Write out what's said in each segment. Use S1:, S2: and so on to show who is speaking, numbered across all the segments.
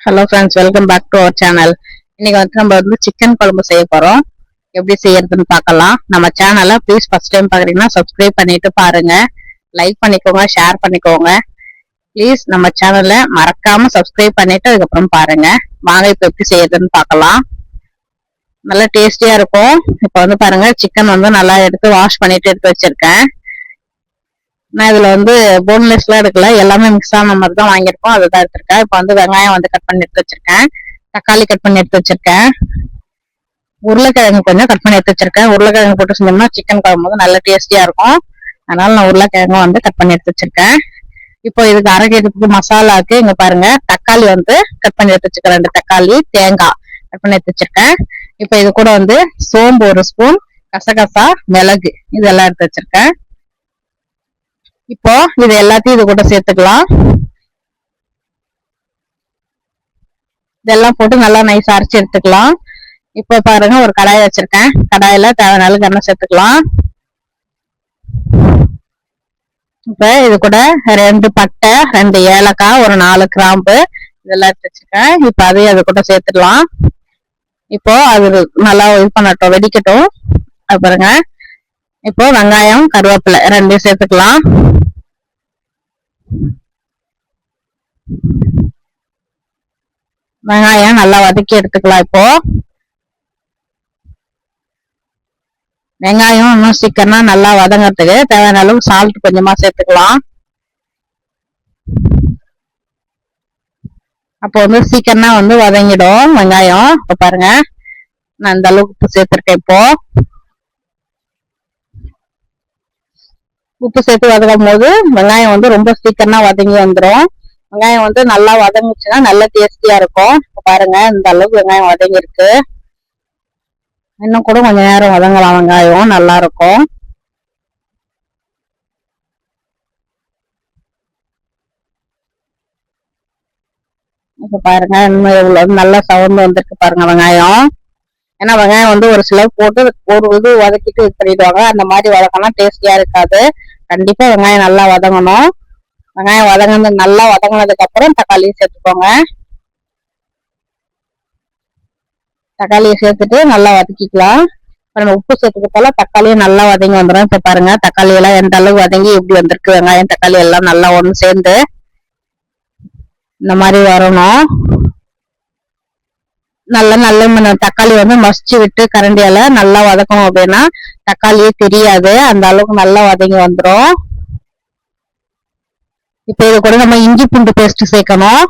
S1: Hello friends, welcome back to our channel. இன்னைக்கு வந்து நம்ம சிக்கன் குழம்பு செய்ய போறோம். எப்படி செய்யறதுன்னு பார்க்கலாம். நம்ம சேனலை ப்ளீஸ் ஃபர்ஸ்ட் டைம் பாக்குறீங்கன்னா சப்ஸ்கிரைப் பண்ணிட்டு பாருங்க, லைக் பண்ணிக்கோங்க, ஷேர் பண்ணிக்கோங்க. ப்ளீஸ் நம்ம சேனலை மறக்காம சப்ஸ்கிரைப் பண்ணிட்டு அதுக்கப்புறம் பாருங்க. வாங்க இப்ப எப்படி செய்யறதுன்னு பார்க்கலாம். நல்லா டேஸ்டியா இருக்கும். இப்ப வந்து பாருங்க, சிக்கன் வந்து நல்லா எடுத்து வாஷ் பண்ணிட்டு எடுத்து வச்சிருக்கேன். நான் இதுல வந்து போன்லெஸ் எல்லாம் எடுக்கல, எல்லாமே மிக்ஸ் ஆன மாதிரி தான் வாங்கியிருக்கோம், அதை தான் எடுத்திருக்கேன். இப்போ வந்து வெங்காயம் வந்து கட் பண்ணி எடுத்து வச்சிருக்கேன், தக்காளி கட் பண்ணி எடுத்து வச்சிருக்கேன், உருளைக்கிழங்கு கொஞ்சம் கட் பண்ணி எடுத்து வச்சிருக்கேன். உருளைக்கிழங்கு போட்டு செஞ்சோம்னா சிக்கன் குழம்பு வந்து நல்ல டேஸ்டியா இருக்கும். அதனால நான் உருளைக்கிழங்கு வந்து கட் பண்ணி எடுத்து வச்சிருக்கேன். இப்போ இதுக்கு அரைக்கிறதுக்கு மசாலாக்கு இங்க பாருங்க, தக்காளி வந்து கட் பண்ணி எடுத்து வச்சிருக்கேன், 2 தக்காளி, தேங்காய் கட் பண்ணி எடுத்து வச்சிருக்கேன். இப்போ இது கூட வந்து சோம்பு 1 ஸ்பூன், கசகசா, மிளகு இதெல்லாம் எடுத்து வச்சிருக்கேன். இப்போ இது எல்லாத்தையும் இது கூட சேர்த்துக்கலாம். இதெல்லாம் போட்டு நல்லா நைஸா அரைச்சு எடுத்துக்கலாம். இப்போ பாருங்க, ஒரு கடாய் வச்சிருக்கேன், கடாயில தேவையான அளவுக்கு எண்ணெய் சேர்த்துக்கலாம். இப்ப இது கூட 2 பட்டை, 2 ஏலக்காய், ஒரு 4 கிராம்பு இதெல்லாம் எடுத்து வச்சிருக்கேன். இப்ப அதையும் அது கூட சேர்த்துக்கலாம். இப்போ அது நல்லா இது பண்ணட்டும், வெடிக்கட்டும். அது பாருங்க, இப்போ வெங்காயம், கருவேப்பிலை 2 சேர்த்துக்கலாம். வெங்காயம் நல்லா வதக்கி எடுத்துக்கலாம். இப்போ வெங்காயம் இன்னும் சீக்கிரமா நல்லா வதங்கிறதுக்கு தேவையான அளவு சால்ட் கொஞ்சமா சேர்த்துக்கலாம். அப்போ வந்து சீக்கிரமா வந்து வதங்கிடும் வெங்காயம். இப்ப பாருங்க, நான் இந்த அளவுக்கு உப்பு சேர்த்திருக்கேன். இப்போ உப்பு சேர்த்து வதக்கும் போது வெங்காயம் வந்து ரொம்ப சீக்கிரமா வதங்கி வந்துடும். வெங்காயம் வந்து நல்லா வதங்குச்சுன்னா நல்ல டேஸ்டியா இருக்கும். பாருங்க, இந்த அளவுக்கு வெங்காயம் வதங்கி இருக்கு. இன்னும் கூட கொஞ்ச நேரம் வதங்கலாம், வெங்காயம் நல்லா இருக்கும். இப்ப பாருங்க, இன்னும் எவ்வளவு நல்லா சவுண்ட் வந்துருக்கு பாருங்க வெங்காயம். ஏன்னா வெங்காயம் வந்து ஒரு சிலர் போட்டு ஒரு இது வதக்கிட்டு இது பண்ணிடுவாங்க, அந்த மாதிரி வதக்கணும் டேஸ்டியா இருக்காது. கண்டிப்பா வெங்காயம் நல்லா வதங்கணும். வெங்காயம் வதங்கினது நல்லா வதங்கினதுக்கு அப்புறம் தக்காளியை சேர்த்துக்கோங்க. தக்காளியை சேர்த்துட்டு நல்லா வதக்கிக்கலாம். உப்பு சேர்த்துக்கத்தால தக்காளியும் நல்லா வதங்கி வந்துடும். இப்ப பாருங்க, தக்காளி எல்லாம் எந்த அளவு வதங்கி எப்படி வந்திருக்கு, வெங்காயம் தக்காளி எல்லாம் நல்லா ஒண்ணு சேர்ந்து இந்த மாதிரி வரணும். நல்ல தக்காளி வந்து மசிச்சு விட்டு கரண்டியால நல்லா வதக்கணும். அப்படின்னா தக்காளியே தெரியாது, அந்த அளவுக்கு நல்லா வதங்கி வந்துடும். இப்ப இது கூட நம்ம இஞ்சி பூண்டு பேஸ்ட் சேர்க்கணும்.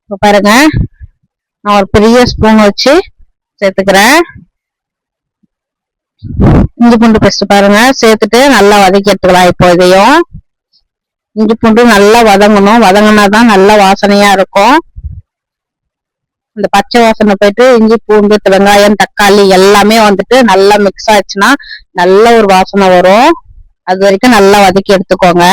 S1: இப்ப பாருங்க, நான் ஒரு பெரிய ஸ்பூன் வச்சு சேர்த்துக்கிறேன். இஞ்சி பூண்டு பேஸ்ட் பாருங்க சேர்த்துட்டு நல்லா வதக்கி எடுத்துக்கலாம். இப்போ இதையும் இஞ்சி பூண்டு நல்லா வதங்கணும், வதங்கினாதான் நல்ல வாசனையா இருக்கும். இந்த பச்சை வாசனை போயிட்டு இஞ்சி பூண்டு வெங்காயம் தக்காளி எல்லாமே வந்துட்டு நல்லா மிக்ஸ் ஆச்சுன்னா நல்ல ஒரு வாசனை வரும். அது வரைக்கும் நல்லா வதக்கி எடுத்துக்கோங்க.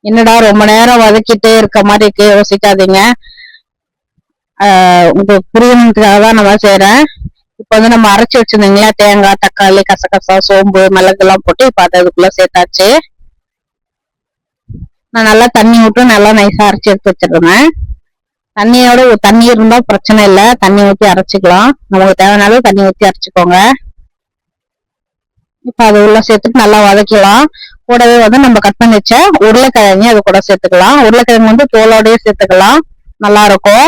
S1: என்னடா ரொம்ப நேரம் வதக்கிட்டே இருக்க மாதிரி இருக்கு யோசிக்காதீங்க, உங்களுக்கு புரியணுன்றதுக்காக தான் நம்ம செய்யறேன். இப்ப வந்து நம்ம அரைச்சு வச்சிருந்தீங்களா, தேங்காய், தக்காளி, கசகசா, சோம்பு, மிளகு எல்லாம் போட்டு இப்ப அதை அதுக்குள்ள சேர்த்தாச்சு. நான் நல்லா தண்ணி விட்டு நல்லா நைஸா அரைச்சி எடுத்து வச்சிருந்தேன். தண்ணியோட தண்ணி இருந்தா பிரச்சனை இல்லை, தண்ணி ஊற்றி அரைச்சிக்கலாம். நமக்கு தேவையான அளவு தண்ணி ஊற்றி அரைச்சிக்கோங்க. இப்ப அது உள்ள சேர்த்துட்டு நல்லா வதக்கலாம். கூடவே வந்து நம்ம கட் பண்ணி வச்ச உருளைக்கிழங்கு அது கூட சேர்த்துக்கலாம். உருளைக்கிழங்கு வந்து தோலோடய சேர்த்துக்கலாம், நல்லா இருக்கும்.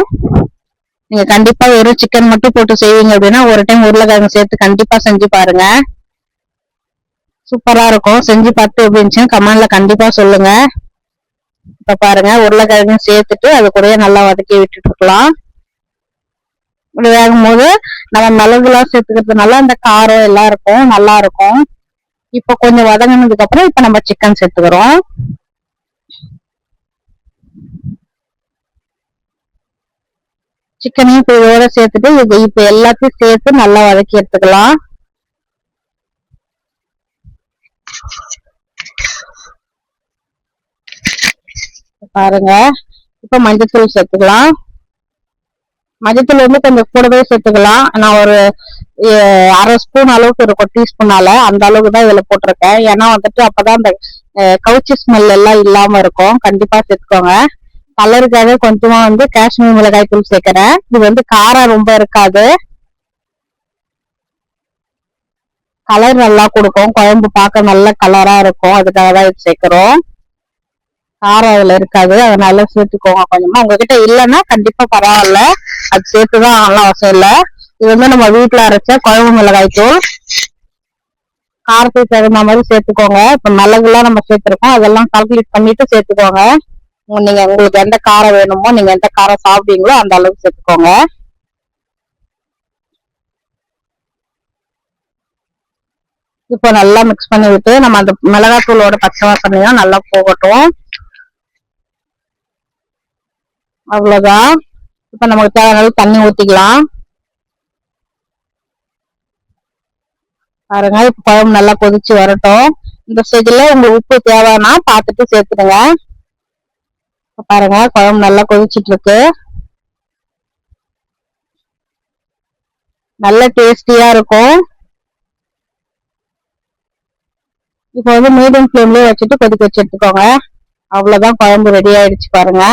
S1: நீங்க கண்டிப்பா வெறும் சிக்கன் மட்டும் போட்டு செய்வீங்க அப்படின்னா ஒரு டைம் உருளைக்கிழங்கு சேர்த்து கண்டிப்பா செஞ்சு பாருங்க, சூப்பரா இருக்கும். செஞ்சு பார்த்து எப்படி இருந்துச்சுன்னு கமெண்ட்ல கண்டிப்பா சொல்லுங்க. இப்ப பாருங்க, உருளைக்கிழங்கு சேர்த்துட்டு அது கூடயே நல்லா வதக்கி விட்டுட்டு இருக்கலாம். இப்படி வேகும் போது நம்ம மிளகு எல்லாம் சேர்த்துக்கிறதுனால அந்த காரம் எல்லாம் இருக்கும், நல்லா இருக்கும். இப்ப கொஞ்சம் வதங்கினதுக்கு அப்புறம் இப்ப நம்ம சிக்கன் சேர்த்துக்கிறோம். சிக்கனையும் இப்ப இதோட சேர்த்துட்டு இப்ப எல்லாத்தையும் சேர்த்து நல்லா வதக்கி எடுத்துக்கலாம். பாருங்க, இப்ப மஞ்சத்தூள் சேர்த்துக்கலாம். மஞ்சத்தூள் வந்து கொஞ்சம் கூடவே சேர்த்துக்கலாம். நான் ஒரு அரை ஸ்பூன் அளவுக்கு இருக்கும், டீஸ்பூனால அந்த அளவுக்கு தான் இதுல போட்டிருக்கேன். ஏன்னா வந்துட்டு அப்பதான் அந்த கவுச்சி ஸ்மெல் எல்லாம் இல்லாம இருக்கும். கண்டிப்பா சேர்த்துக்கோங்க. கலருக்காக கொஞ்சமா வந்து காஷ்மீர் மிளகாய் தூள் சேர்க்கிறேன். இது வந்து காரம் ரொம்ப இருக்காது, கலர் நல்லா கொடுக்கும், குழம்பு பார்க்க நல்ல கலரா இருக்கும். அதுக்காக தான் இது சேர்க்கிறோம். காரம் அதுல இருக்காது, அதனால சேர்த்துக்கோங்க கொஞ்சமா. உங்ககிட்ட இல்லைன்னா கண்டிப்பா பரவாயில்ல, அது சேர்த்துதான் அதெல்லாம் அவசியம் இல்லை. இது வந்து நம்ம வீட்டுல அரைச்ச குழம்பு மிளகாய் தூள். காரத்துக்கு தகுந்த மாதிரி சேர்த்துக்கோங்க. இப்ப மிளகு எல்லாம் நம்ம சேர்த்திருக்கோம், அதெல்லாம் கால்குலேட் பண்ணிட்டு சேர்த்துக்கோங்க. நீங்க உங்களுக்கு எந்த காரம் வேணுமோ, நீங்க எந்த காரம் சாப்பிடுவீங்களோ அந்த அளவுக்கு சேர்த்துக்கோங்க. இப்போ நல்லா மிக்ஸ் பண்ணி விட்டு நம்ம அந்த மிளகாத்தூளோட பச்சை வாசனையும் நல்லா போகட்டும். அவ்வளவுதான். இப்ப நமக்கு தேவையான அளவு தண்ணி ஊத்திக்கலாம். பாருங்க, இப்ப குழம்பு நல்லா கொதிச்சு வரட்டும். இந்த ஸ்டேஜ்ல உங்களுக்கு உப்பு தேவைன்னா பார்த்துட்டு சேர்த்துடுங்க. பாருங்க, குழம்பு நல்லா கொதிச்சிட்டு இருக்கு, நல்ல டேஸ்டியா இருக்கும். இப்ப வந்து மீடியம் ஃப்ளேம்லயே வச்சுட்டு கொதிக்க வச்சு எடுத்துக்கோங்க. அவ்வளவுதான், குழம்பு ரெடி ஆயிடுச்சு. பாருங்க,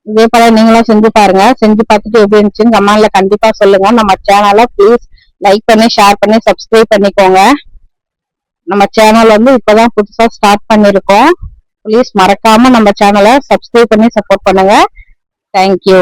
S1: இதே போல நீங்களும் செஞ்சு பாருங்க. செஞ்சு பார்த்துட்டு எப்படி இருந்துச்சுன்னு கமெண்ட்ல கண்டிப்பா சொல்லுங்க. நம்ம சேனலை ப்ளீஸ் லைக் பண்ணி, ஷேர் பண்ணி, சப்ஸ்கிரைப் பண்ணிக்கோங்க. நம்ம சேனல் வந்து இப்பதான் புதுசா ஸ்டார்ட் பண்ணிருக்கோம். ப்ளீஸ் மறக்காம நம்ம சேனலை சப்ஸ்கிரைப் பண்ணி சப்போர்ட் பண்ணுங்க. தேங்க்யூ.